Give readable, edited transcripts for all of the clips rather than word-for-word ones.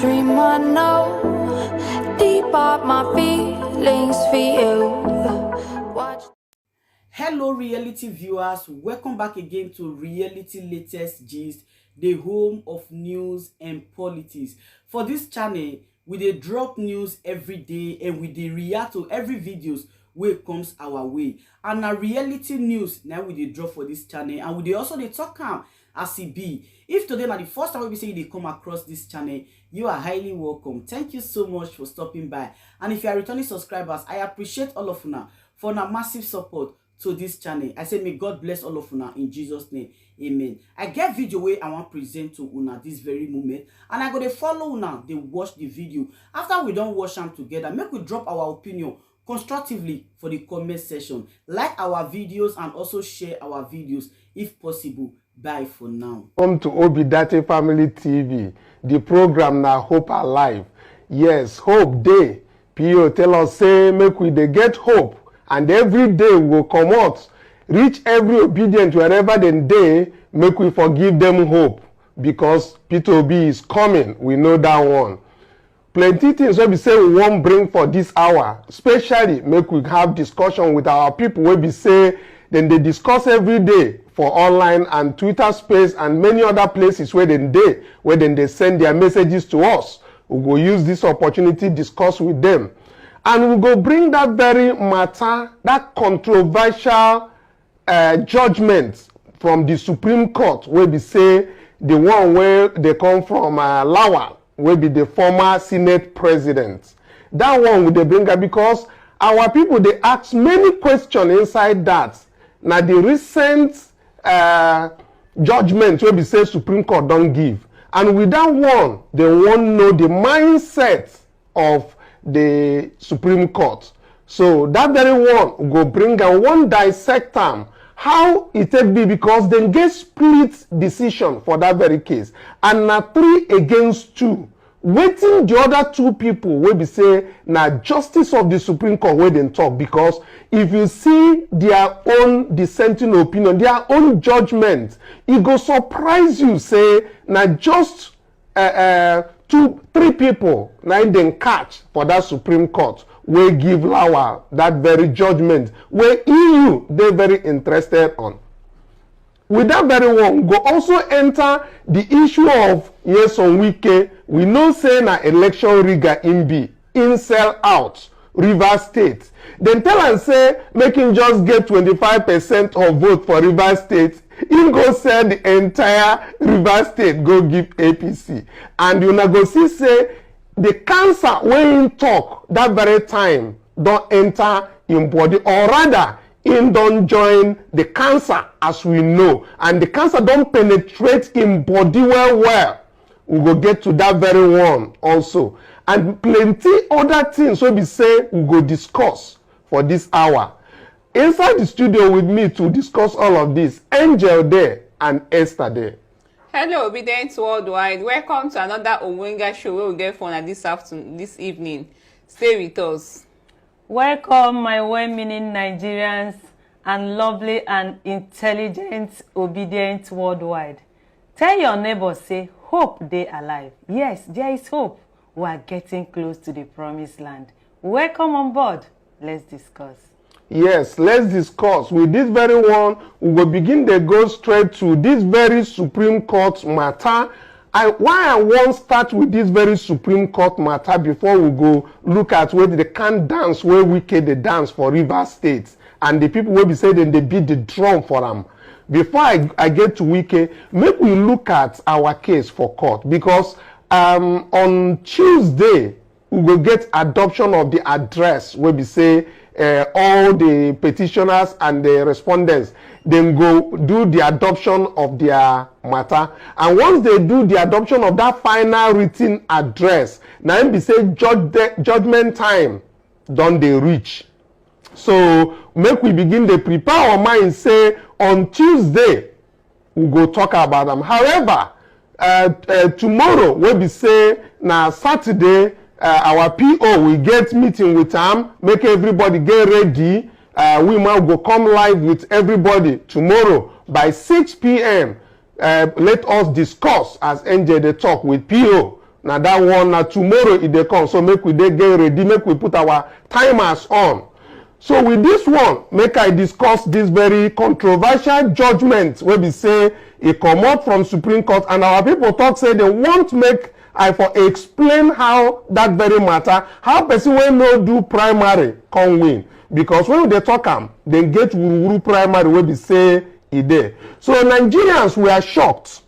dream I know, deep up my feelings for you. Watch. Hello reality viewers, welcome back again to Reality Latest Gist, the home of news and politics. For this channel, we dey drop news every day and we dey react to every videos wey comes our way. And na reality news now we dey drop for this channel, and we dey also dey talk am as e be. If today na the first time we say you dey come across this channel, you are highly welcome. Thank you so much for stopping by. And if you are returning subscribers, I appreciate all of una for una massive support to this channel. I say may God bless all of una in Jesus name. Amen. I get video where I want present to una this very moment, and I go to follow una, they watch the video. After we don't watch them together, make we drop our opinion constructively for the comment section. Like our videos and also share our videos if possible. Bye for now. Welcome to Obidate Family TV. The program now Hope Alive. Yes, Hope Day. P.O. tell us say make we dey get hope, and every day we will come out, reach every obedient wherever they dey, make we forgive them hope, because P2B is coming. We know that one. Plenty things wey be say we won't bring for this hour, especially make we have discussion with our people wey be say then they discuss every day for online and Twitter space and many other places where they send their messages to us. We go use this opportunity discuss with them, and we go bring that very matter, that controversial judgment from the Supreme Court where we say the one where they come from Lawal, will be the former Senate president. That one will they bring up because our people they ask many questions inside that. Now the recent judgment where we say Supreme Court don't give, and with that one they won't know the mindset of the Supreme Court. So that very one go bring and one dissect them how it take be, because they get split decision for that very case, and na 3 against 2. Waiting the other 2 people will be say na justice of the Supreme Court where they talk, because if you see their own dissenting opinion, their own judgment, it go surprise you say na just 2-3 people na then catch for that Supreme Court wey give Lawal that very judgment where EU they very interested on. With that very one, go also enter the issue of yes on Wike. We know say na election rigger in sell out Rivers State. Then tell and say make him just get 25% of vote for Rivers State. He go sell the entire Rivers State, go give APC. And you go see say the cancer when he talk that very time don't enter in body, or rather him don't join the cancer as we know, and the cancer don't penetrate in body well. We go get to that very one also, and plenty other things we be say we go discuss for this hour. Inside the studio with me to discuss all of this, Angel there and Esther there. Hello, Obedient Worldwide. Welcome to another Owenga show where we get fun this evening. Stay with us. Welcome, my well-meaning Nigerians and lovely and intelligent, obedient worldwide. Tell your neighbor, say, hope they alive. Yes, there is hope. We are getting close to the promised land. Welcome on board. Let's discuss. Yes, let's discuss. With this very one, we will begin to go straight to this very Supreme Court matter. Why I won't start with this very Supreme Court matter before we go look at where they can dance, where Wike they dance for Rivers State, and the people will be saying they beat the drum for them. Before I get to Wike, make we look at our case for court, because on Tuesday we will get adoption of the address where we say all the petitioners and the respondents then go do the adoption of their matter, and once they do the adoption of that final written address, now be say judgment time don't they reach. So make we begin to prepare our mind, say on Tuesday we go talk about them. However, tomorrow we be say na Saturday, our PO will get meeting with them, make everybody get ready. We might go come live with everybody tomorrow by 6 p.m. Let us discuss as NJ they talk with PO Now that one, now tomorrow it dey come. So make we dey get ready, make we put our timers on. So with this one, make I discuss this very controversial judgment wey be say e comot from Supreme Court, and our people talk say they want make I for explain how that very matter, how person wey no do primary come win. Because when they talk am, they get wuru primary wey be say e dey. So Nigerians were shocked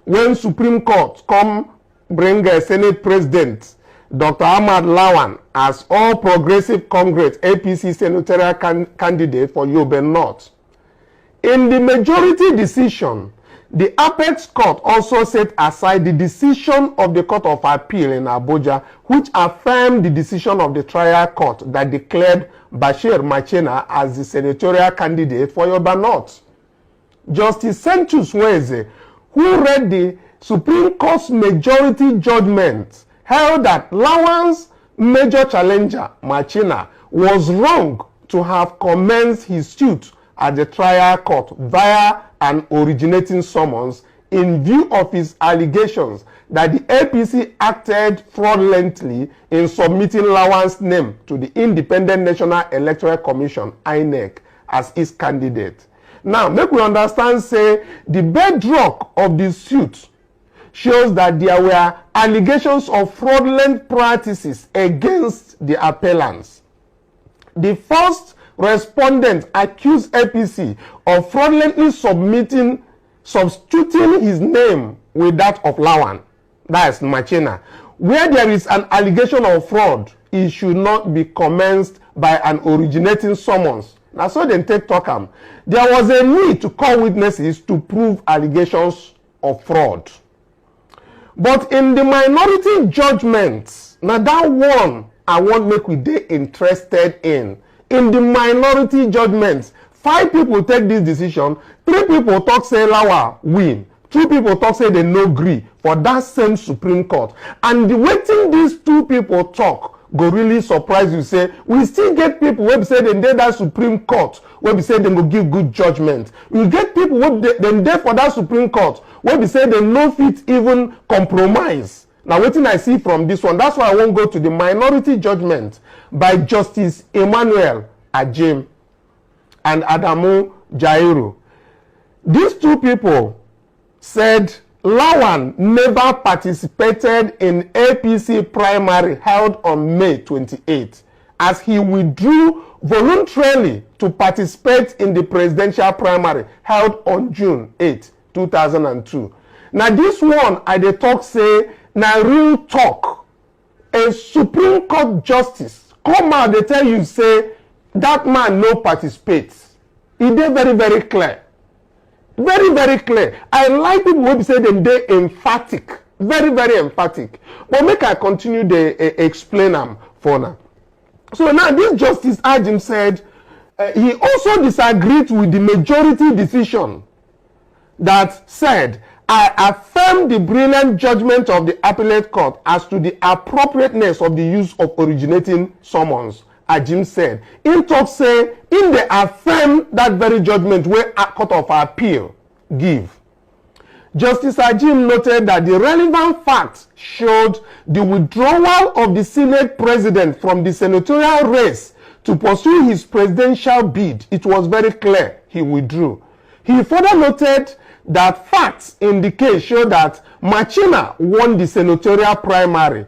when Supreme Court come bring a Senate President Dr. Ahmad Lawan as All Progressive Congress APC senatorial candidate for Yobe North. In the majority decision, the Apex Court also set aside the decision of the Court of Appeal in Abuja, which affirmed the decision of the trial court that declared Bashir Machina as the senatorial candidate for Yobe North. Justice Sèŕìous, who read the Supreme Court's majority judgment, held that Lawan's major challenger, Machina, was wrong to have commenced his suit at the trial court via an originating summons in view of his allegations that the APC acted fraudulently in submitting Lawan's name to the Independent National Electoral Commission, INEC, as his candidate. Now, make we understand, say, the bedrock of the suit shows that there were allegations of fraudulent practices against the appellants. The first respondent accused APC of fraudulently substituting his name with that of Lawan, that is Machina. Where there is an allegation of fraud, it should not be commenced by an originating summons. Now, so they take talk am. There was a need to call witnesses to prove allegations of fraud. But in the minority judgments, now that one I want make we dey interested in. In the minority judgments, 5 people take this decision, 3 people talk say Lawa win, 2 people talk say they no gree for that same Supreme Court. And the waiting these 2 people talk go really surprise you. Say we still get people wey be say dem dey that Supreme Court wey be say dem go give good judgment. We get people wey dem dey for that Supreme Court wey be say dem no fit even compromise. Now wetin I see from this one, that's why I wan go to the minority judgment by Justice Emmanuel Ajim and Adamu Jairu. These 2 people said Lawan never participated in APC primary held on May 28, as he withdrew voluntarily to participate in the presidential primary held on June 8, 2002. Now this one, I dey talk say, na real talk. A Supreme Court justice come out, they tell you say, that man no participates. E dey very, very clear. Very, very clear. I like people who say them they emphatic. Very, very emphatic. But make I continue to explain them for now. So now this Justice Ajim said he also disagreed with the majority decision that said, I affirm the brilliant judgment of the appellate court as to the appropriateness of the use of originating summons. Ajim said, in talk say, in the affirm that very judgment where a court of appeal give. Justice Ajim noted that the relevant facts showed the withdrawal of the Senate president from the senatorial race to pursue his presidential bid. It was very clear he withdrew. He further noted that facts in the case show that Machina won the senatorial primary,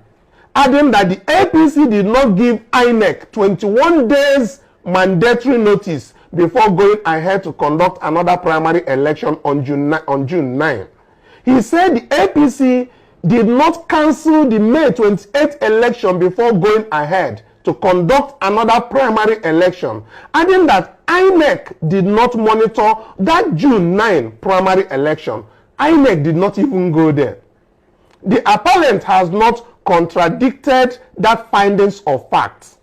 adding that the APC did not give INEC 21 days mandatory notice before going ahead to conduct another primary election on June 9. He said the APC did not cancel the May 28th election before going ahead to conduct another primary election, adding that INEC did not monitor that June 9 primary election. INEC did not even go there. The appellant has not contradicted that findings of facts.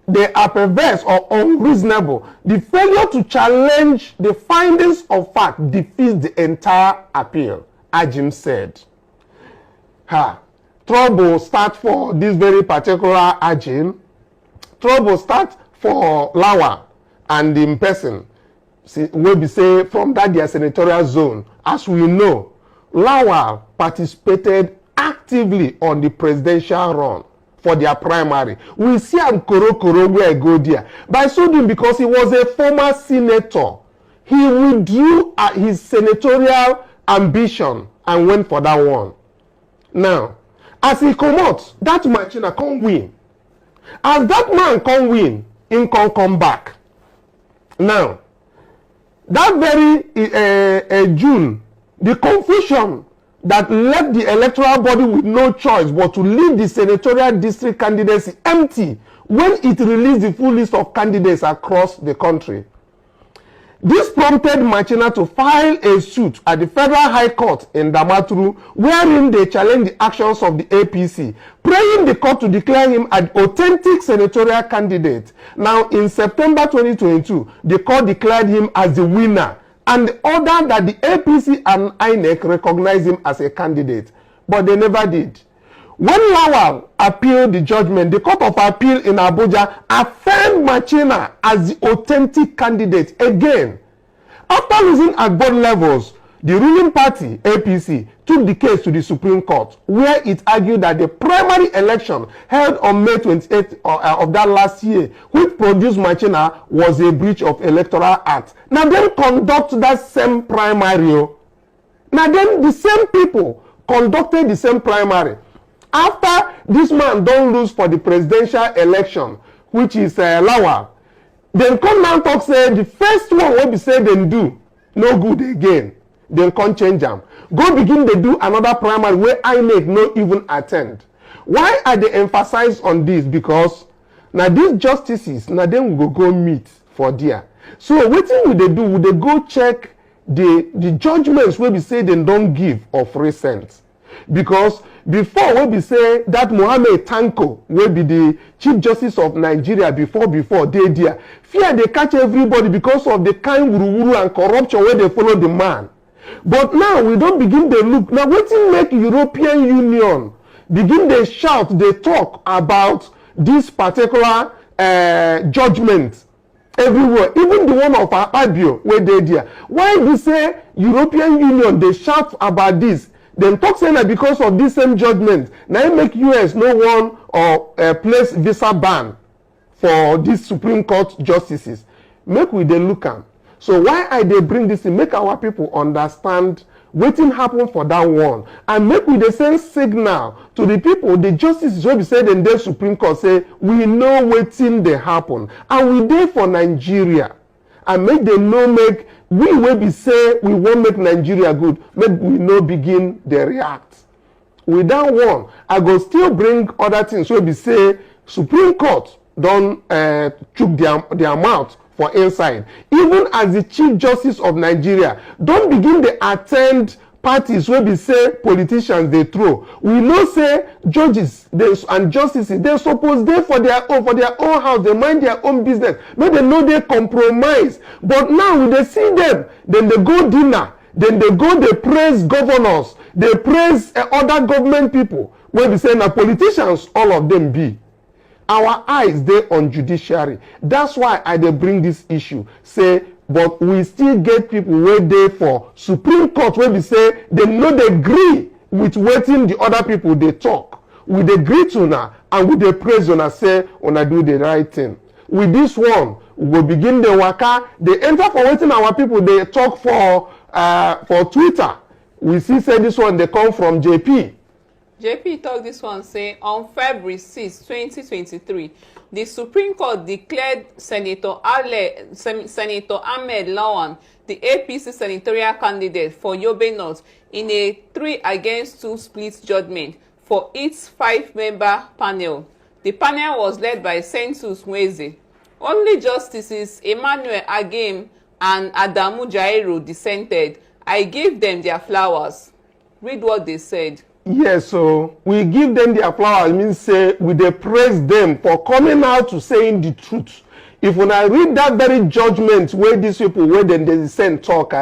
They are perverse or unreasonable. The failure to challenge the findings of fact defeats the entire appeal, Ajim said. Trouble start for this very particular Ajim. Trouble start for Lawa and the person will be say from that their senatorial zone. As we know, Lawa participated actively actively on the presidential run for their primary. We see am koro where go there. By so doing, because he was a former senator, he withdrew his senatorial ambition and went for that one. Now, as he come out, that machina can't win. As that man can't win, he can't come back. Now, that very June, the confusion that left the electoral body with no choice but to leave the senatorial district candidacy empty when it released the full list of candidates across the country. This prompted Machina to file a suit at the Federal High Court in Damaturu, wherein they challenged the actions of the APC, praying the court to declare him an authentic senatorial candidate. Now, in September 2022, the court declared him as the winner and ordered that the APC and INEC recognize him as a candidate. But they never did. When Lawal appealed the judgment, the Court of Appeal in Abuja affirmed Machina as the authentic candidate again. After losing at both levels, the ruling party, APC, took the case to the Supreme Court, where it argued that the primary election held on May 28th of that last year, which produced Machina, was a breach of Electoral Act. Now then conduct that same primary. Now then the same people conducted the same primary. After this man don't lose for the presidential election, which is Lawal, then come down talk say the first one will be say them do no good again. Then come change them. Go begin they do another primary where INEC no even attend. Why are they emphasize on this? Because now these justices, now then we go meet for there. So what thing will they do? Will they go check the judgments where we say they don't give of recent? Because before when we say that Mohammed Tanko will be the Chief Justice of Nigeria before they there, fear they catch everybody because of the kind wuru and corruption where they follow the man. But now we don't begin to look. Now what will make European Union begin they shout, they talk about this particular judgment everywhere, even the one of Abio where they there. Why we say European Union they shout about this? Then talk saying that because of this same judgment, now it make US no one or place visa ban for these Supreme Court justices. Make we they look am. So why I they bring this in? Make our people understand wetin happen for that one, and make we the same signal to the people, the justices wey be say dem dey Supreme Court say we know wetin dey happen and we dey for Nigeria, and make dem no make we wey be say we wan make Nigeria good, make we no begin dey react. With that one, I go still bring other things wey be say Supreme Court don chook their mouth for inside. Even as the Chief Justice of Nigeria, don't begin to attend parties where we say politicians they throw. We know say judges and justices they suppose they for their own house, they mind their own business. But they know they compromise. But now when they see them, then they go dinner, then they go they praise governors, they praise other government people. Where we say now politicians, all of them be. Our eyes dey on judiciary. That's why I dey bring this issue. Say, but we still get people wey dey for Supreme Court wey be say they no dey agree with wetin the other people dey talk. We dey agree to una and we dey praise una say una do the right thing. With this one, we go begin the waka. They enter for wetin our people dey talk for Twitter. We see say this one dey come from JP. JP talk this one say on February 6, 2023, the Supreme Court declared Senator Ahmed Lawan the APC senatorial candidate for Yobe North in a 3-2 split judgment for its 5-member panel. The panel was led by Sèérious. Only Justices Emmanuel Agim and Adamu Jairo dissented. I gave them their flowers. Read what they said. Yes, so we give them their flowers, means say we dey praise them for coming out to saying the truth. If when I read that very judgment where these people where they dissent talk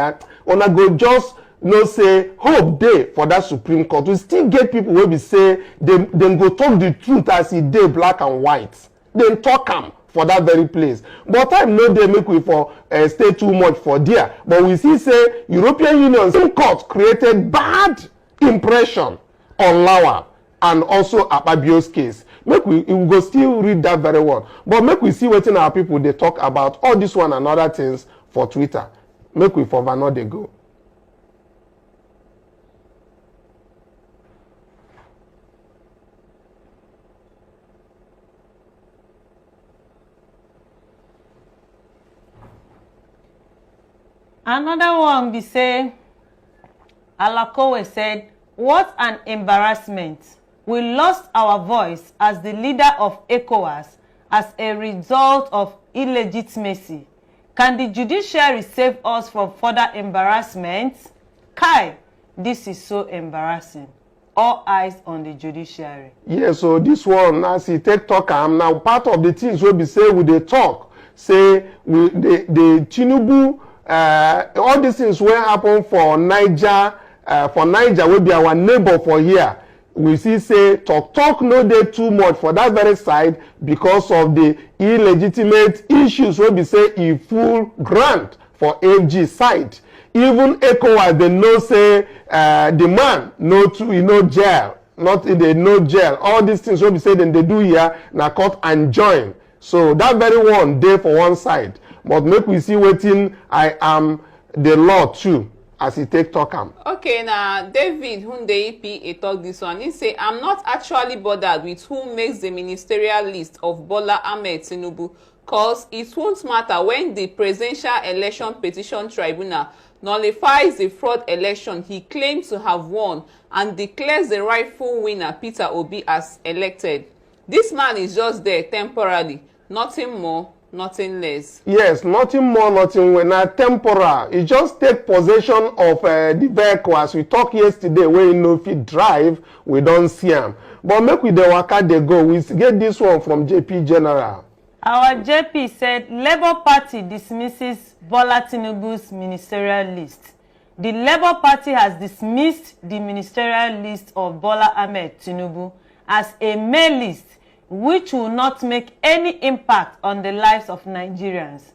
when I go just no say hope dey for that Supreme Court. We still get people where we say them go talk the truth as it dey black and white. Then talk am for that very place. But time no dey make we for stay too much for there. But we see say European Union Supreme Court created bad impression on Lawal. and also Akpabio's case. Make we go still read that very well. But make we see wetin our people they talk about all this one and other things for Twitter. Make we for Vano they go. Another one be say, Alakowe said, what an embarrassment. We lost our voice as the leader of ECOWAS as a result of illegitimacy. Can the judiciary save us from further embarrassment? Kai, this is so embarrassing. All eyes on the judiciary. Yeah, so this one, as he take talk, now part of the things will be say with the talk, say the Tinubu, all these things will happen for Niger will be our neighbor for here. We see say talk no dey too much for that very side because of the illegitimate issues wey be say e full grant for AG side. Even ECOWAS they know say the man no jail, not they no jail. All these things wey be say dem dey do here na court and join. So that very one dey for one side. But make we see wetin I am the law too. As he take talk am. Okay, now David Hundeyipi talk this one. He say, I'm not actually bothered with who makes the ministerial list of Bola Ahmed Tinubu, cause it won't matter when the Presidential Election Petition Tribunal nullifies the fraud election he claims to have won and declares the rightful winner Peter Obi as elected. This man is just there temporarily, nothing more, nothing less. Yes, nothing more, nothing less. Now temporal. He just take possession of the vehicle. As we talked yesterday, where you know if he drive, we don't see him. But make with the waka they go. We get this one from JP General. Our JP said Labour Party dismisses Bola Tinubu's ministerial list. The Labour Party has dismissed the ministerial list of Bola Ahmed Tinubu as a mere list which will not make any impact on the lives of Nigerians.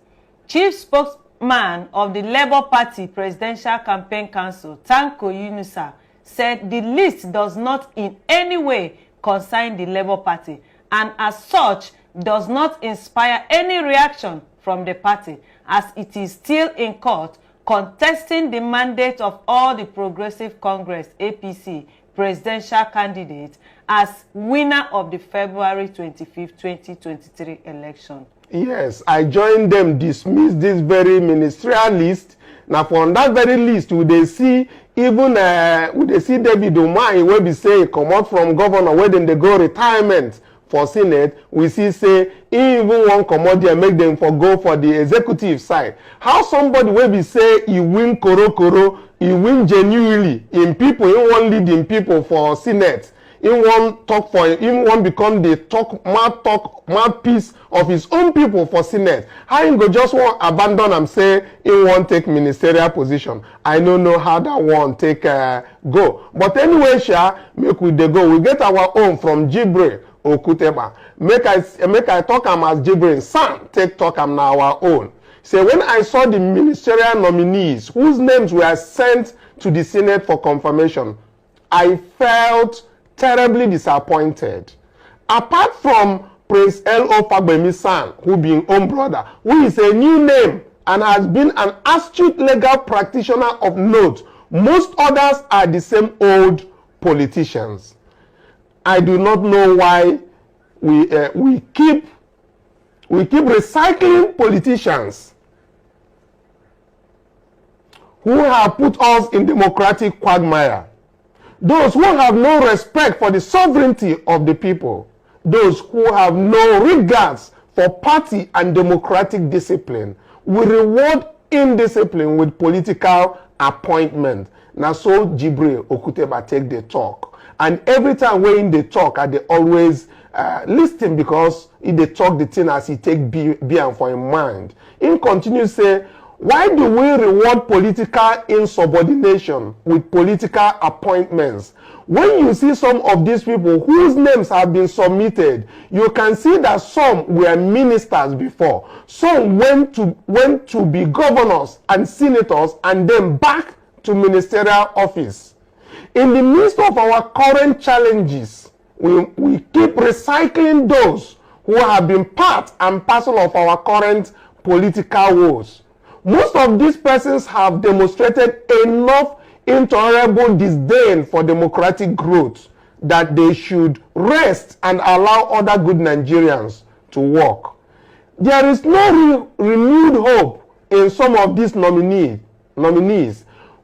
Chief spokesman of the Labour Party Presidential Campaign Council, Tanko Yunusa, said the list does not in any way concern the Labour Party and as such does not inspire any reaction from the party as it is still in court contesting the mandate of all the Progressive Congress APC presidential candidate as winner of the February 25th, 2023 election. Yes, I joined them dismiss this very ministerial list. Now from that very list, we they see even David Umahi wey be say come out from governor where then they go retirement for Senate. We see say he even wan comot there make them go for the executive side. How somebody will be say he win koro, he win genuinely in people, he wan lead in people for Senate. He won't talk for him. He won't become the mouthpiece of his own people for Senate. How he go just want abandon and say he won't take ministerial position? I don't know how that one take go. But anyway, make we dey go. We get our own from Jibre Okuteba. Make I talk am as Jibre son take talk am na our own. Say when I saw the ministerial nominees whose names were sent to the Senate for confirmation, I felt terribly disappointed. Apart from Prince L.O. Fagbemi's son, who being own brother, who is a new name and has been an astute legal practitioner of note, most others are the same old politicians. I do not know why we keep recycling politicians who have put us in democratic quagmire. Those who have no respect for the sovereignty of the people. Those who have no regards for party and democratic discipline. We reward indiscipline with political appointment. Now so Jibril Okuteba take the talk. And every time we in the talk, they always listen because if they talk the thing as he take beyond for him mind. He continues say, why do we reward political insubordination with political appointments? When you see some of these people whose names have been submitted, you can see that some were ministers before. Some went to be governors and senators and then back to ministerial office. In the midst of our current challenges, we keep recycling those who have been part and parcel of our current political woes. Most of these persons have demonstrated enough intolerable disdain for democratic growth that they should rest and allow other good Nigerians to work. There is no renewed hope in some of these nominees.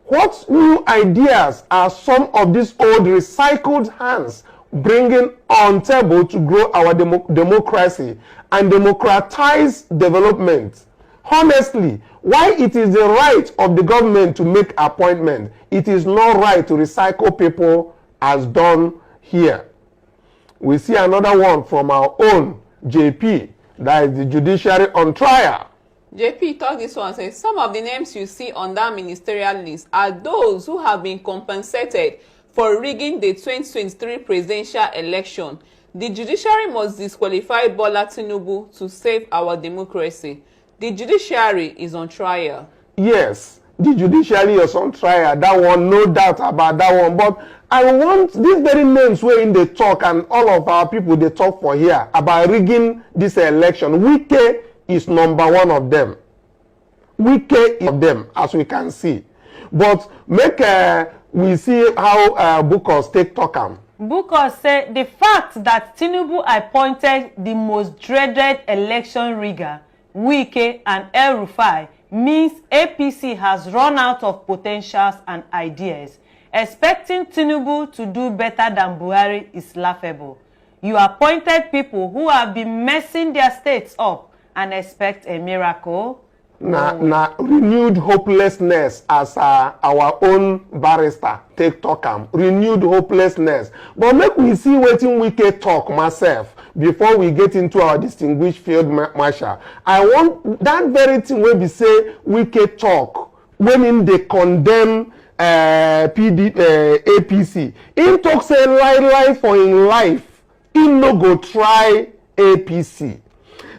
What new ideas are some of these old recycled hands bringing on table to grow our democracy and democratize development? Honestly, while it is the right of the government to make appointment, it is not right to recycle people as done here. We see another one from our own JP, that is the Judiciary on trial. JP talk this one, says some of the names you see on that ministerial list are those who have been compensated for rigging the 2023 presidential election. The judiciary must disqualify Bola Tinubu to save our democracy. The judiciary is on trial. Yes, the judiciary is on trial. That one, no doubt about that one. But I want these very names where in the talk, and all of our people they talk for here about rigging this election. Wike is number one of them. Wike is of them, as we can see. But make we see how Gbos take talk am. Gbos say the fact that Tinubu appointed the most dreaded election rigger, Wike and El-Rufai, means APC has run out of potentials and ideas. Expecting Tinubu to do better than Buhari is laughable. You appointed people who have been messing their states up and expect a miracle. Na renewed hopelessness, as our own barrister take talk am. Renewed hopelessness. But make we see wetin Wike talk myself before we get into our distinguished field marshal. I want that very thing wey be say Wike talk when him dey condemn APC. Him talk say lie for him life. Him no go try APC.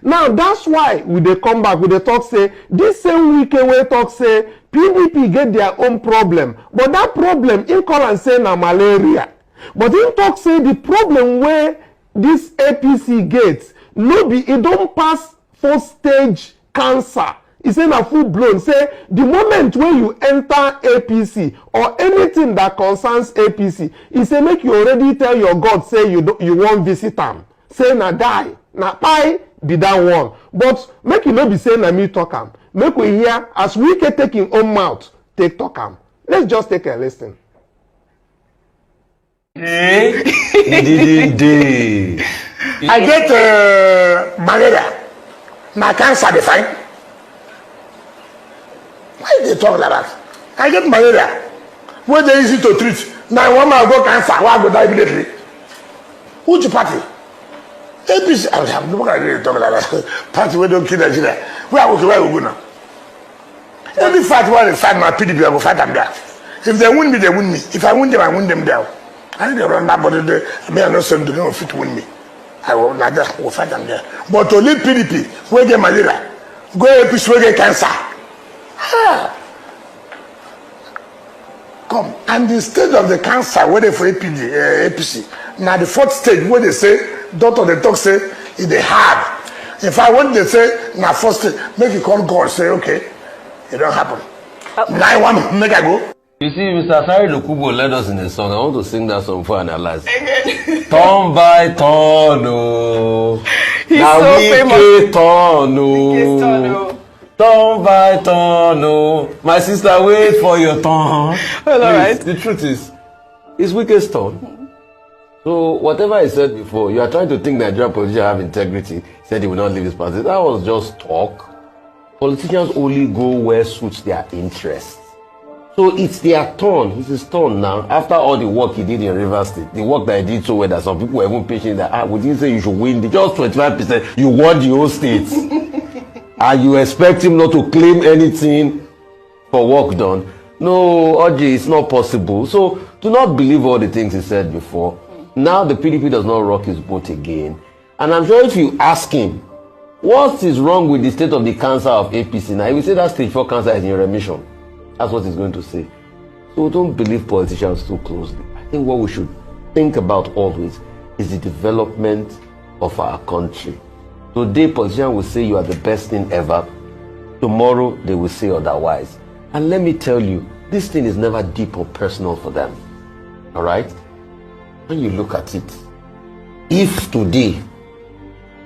Now that's why we dey come back, we dey talk say this same Wike wey talk say PDP get their own problem, but that problem him call am say na malaria. But him talk say the problem wey this APC gets no be e don pass 4th stage cancer. He say na full blown. Say the moment when you enter APC or anything that concerns APC, he say make you already tell your God say you won't visit am. Say na die, na pie be that one. But make you no be say na me talk am. Make we hear as we can take him own mouth take talk am. Let's just take a listen. I get malaria. My cancer dey fine. Why they talk like that? I get malaria. When they easy to treat. Now one man go cancer, one go die immediately. Which party? APC. I'm not going to talk like that. Party we don't kill Nigeria. Where we go now? Only fight one they fight my PDP, I go fight them there. If they win me, they win me. If I win them, I win them there. I need to run that body there. I mean, I'm not saying they don't fit win me. I will not just go fight them there. But to leave PDP, we get malaria. Go APC, we get cancer. Come, and the stage of the cancer waiting for APC. Now the 4th stage where they say, doctor they talk say it dey hard. If I want they say now 4th stage, make you call God say okay, it don't happen. Now I want make I go. You see, Mr. Sèár led us in a song. I want to sing that song for analyze. Turn by turn, oh. He's now so famous. Turn, Oh. Turn by turn, oh. My sister, wait for your turn. Well, all right. The truth is, it's Wike's turn. So whatever I said before, you are trying to think Nigerian politicians have integrity. Said he will not leave his party. That was just talk. Politicians only go where suits their interests. So it's their turn. It's his turn now. After all the work he did in Rivers State, the work that he did so well that some people were even pitching that we didn't say you should win the just 25%. You won the whole state. And you expect him not to claim anything for work done. No, Oji, it's not possible. So do not believe all the things he said before. Now the PDP does not rock his boat again. And I'm sure if you ask him, what is wrong with the state of the cancer of APC? Now, he will say that stage 4 cancer is in remission. That's what he's going to say. So don't believe politicians too closely. I think what we should think about always is the development of our country. Today, politicians will say you are the best thing ever. Tomorrow, they will say otherwise. And let me tell you, this thing is never deep or personal for them. All right? When you look at it, if today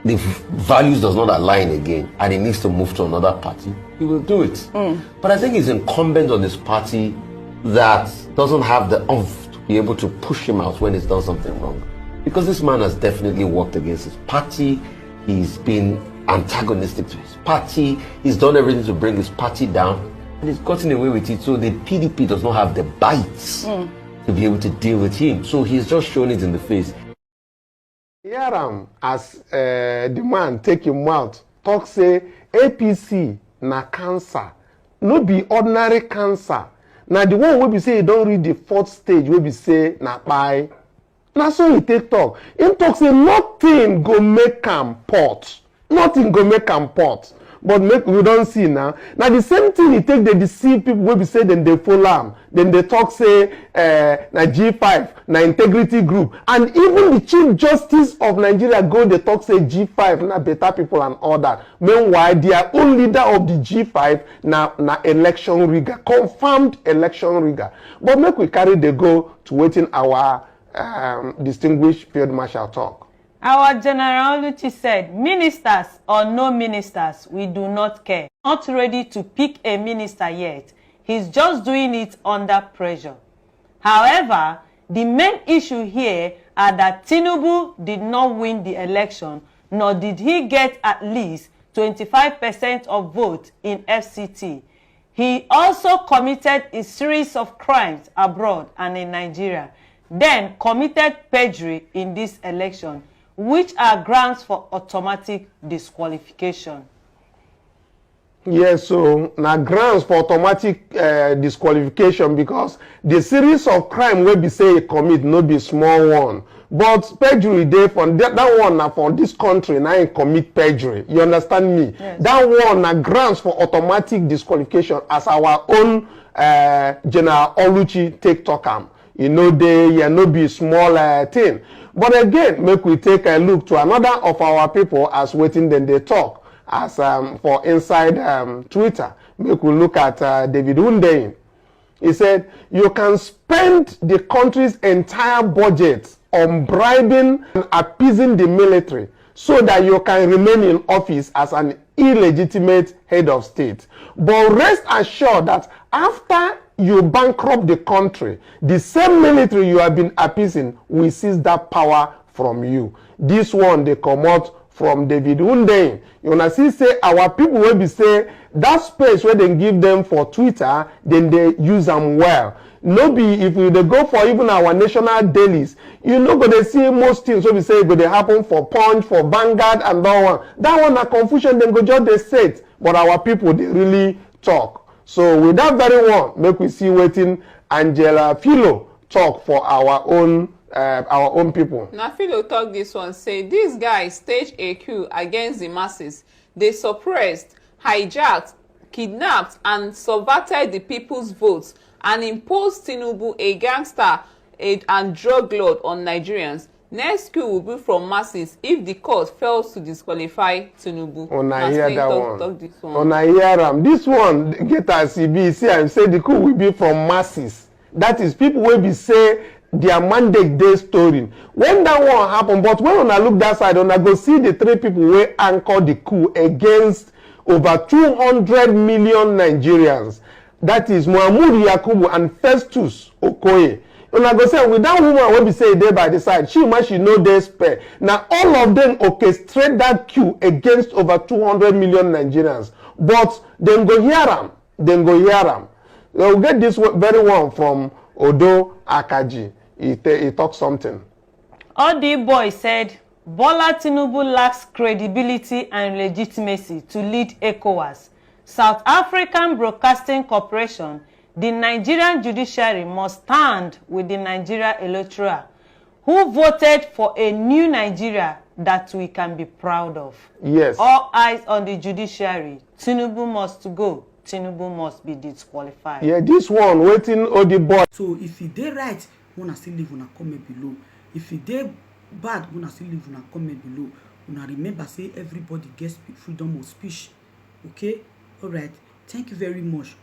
the values does not align again and it needs to move to another party, he will do it. But I think it's incumbent on this party that doesn't have the oomph to be able to push him out when he's done something wrong. Because this man has definitely worked against his party. He's been antagonistic to his party. He's done everything to bring his party down, and he's gotten away with it. So the PDP does not have the bites to be able to deal with him. So he's just shown it in the face. Hear as the man take him out, talk say APC na cancer, no be ordinary cancer. Now the one wey be say he don't read the fourth stage wey be say na kpai. Na so he take talk. Him talk say nothing go make am port. Nothing go make am port. But make we don't see now. Now the same thing he take, they deceive people wey be say then they follow am. Then they talk say na G5, na integrity group. And even the Chief Justice of Nigeria go they talk say G5 na better people and all that. Meanwhile, their own leader of the G5 na election rigger, confirmed election rigger. But make we carry the go to waiting our distinguished Field Marshal talk. Our General Oluchi said, ministers or no ministers, we do not care. Not ready to pick a minister yet. He's just doing it under pressure. However, the main issue here are that Tinubu did not win the election, nor did he get at least 25% of votes in FCT. He also committed a series of crimes abroad and in Nigeria, then committed perjury in this election, which are grounds for automatic disqualification. Yes, so now grounds for automatic disqualification because the series of crime will be say commit no be small one. But perjury dey for that one now for this country now commit perjury. You understand me? Yes. That one now grounds for automatic disqualification as our own General Oluchi take talk am. You know they no be small thing. But again, make we take a look to another of our people as waiting then they talk. As for inside Twitter, make we look at David Hundeyin. He said, you can spend the country's entire budget on bribing and appeasing the military so that you can remain in office as an illegitimate head of state. But rest assured that after you bankrupt the country, the same military you have been appeasing will seize that power from you. This one, they come out from David Hundeyin. You wanna see say our people will be say that space where they give them for Twitter, then they use them well. No be if we they go for even our national dailies, you know go they see most things so we say go they happen for Punch, for Vanguard and that one. That one a confusion, then go just they say it. But our people they really talk. So with that very one, make we see waiting Angela Philo talk for our own people. Na Philo talk this one, say these guys staged a coup against the masses. They suppressed, hijacked, kidnapped, and subverted the people's votes and imposed Tinubu, a gangster and drug lord, on Nigerians. Next coup will be from masses if the court fails to disqualify Tinubu. I hear that one. I hear this one get as CB see and say the coup will be from masses. That is people will be say their mandate day story. When that one happen, but when I look that side, when I go see the three people who anchor the coup against over 200 million Nigerians. That is Muhammadu Yakubu and Festus Okoye. And I go say with that woman will be say there by the side, she know they spare. Now all of them orchestrate that coup against over 200 million Nigerians. But then go hear them. We'll get this very one from Odo Akaji. He talks something. Odi Boy said, Bola Tinubu lacks credibility and legitimacy to lead ECOWAS. South African Broadcasting Corporation, the Nigerian Judiciary must stand with the Nigeria electorate, who voted for a new Nigeria that we can be proud of. Yes. All eyes on the Judiciary. Tinubu must go. Tinubu must be disqualified. Yeah, this one waiting Odi Boy. So if he did right, wanna still leave on a comment below. If he did bad, una still leave una comment below. Una remember say everybody gets freedom of speech. Okay, all right, thank you very much.